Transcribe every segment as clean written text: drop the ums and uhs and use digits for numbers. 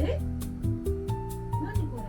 え、何これ。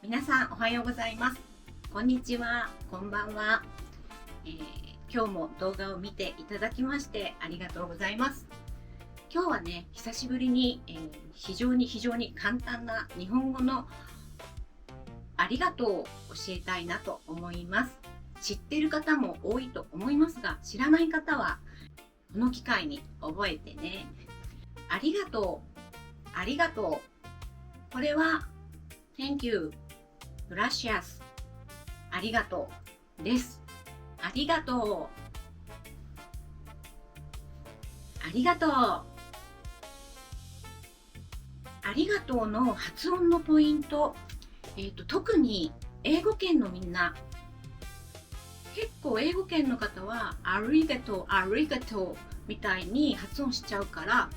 皆さんおはようございます。こんにちは、こんばんは。今日も動画を見ていただきましてありがとうございます。今日はね、久しぶりに、非常に簡単な日本語のありがとうを教えたいなと思います。知っている方も多いと思いますが、知らない方はこの機会に覚えてね。ありがとう、ありがとう。これは Thank you、Gracias、ありがとうです。ありがとう、ありがとう。ありがとうの発音のポイント、特に英語圏のみんな、結構英語圏の方はありがとう、ありがとうみたいに発音しちゃうから、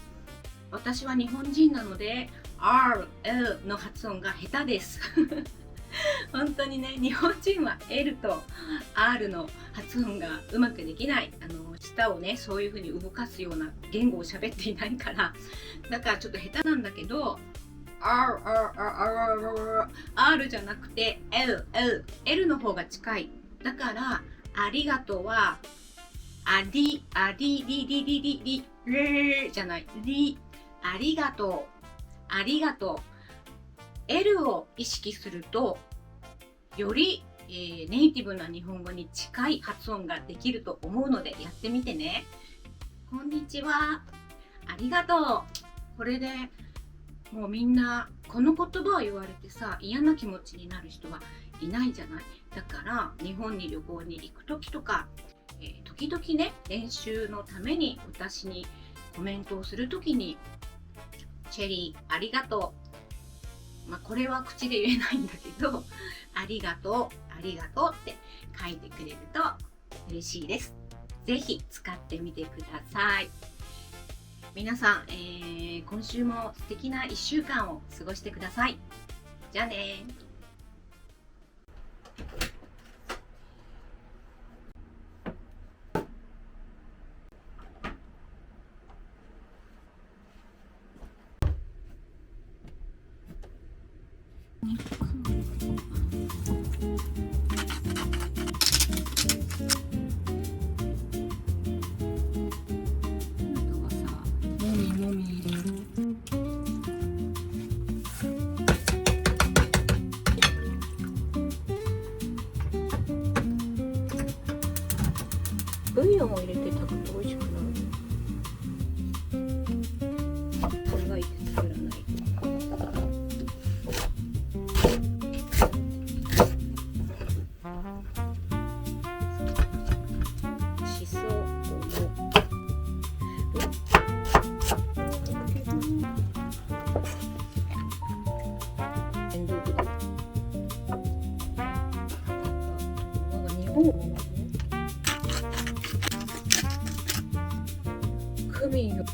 私は日本人なので R、L の発音が下手です本当にね、日本人は L と R の発音がうまくできない。舌をね、そういう風に動かすような言語を喋っていないから、だからちょっと下手なんだけど、R じゃなくて L の方が近い。だからありがとうはありじゃない、ありがとう、ありがとう。L を意識するとより、ネイティブな日本語に近い発音ができると思うのでやってみてね。こんにちは、ありがとう。これでもうみんなこの言葉を言われてさ、嫌な気持ちになる人はいないじゃない。だから日本に旅行に行く時とか、時々ね、練習のために私にコメントをする時にチェリーありがとう、これは口で言えないんだけど、ありがとう、ありがとうって書いてくれると嬉しいです。ぜひ使ってみてください。皆さん、今週も素敵な1週間を過ごしてください。じゃあね。ブイヨンを入れて炊くと美味しくなる。これがいいって作らないと。しそを日本語クミンを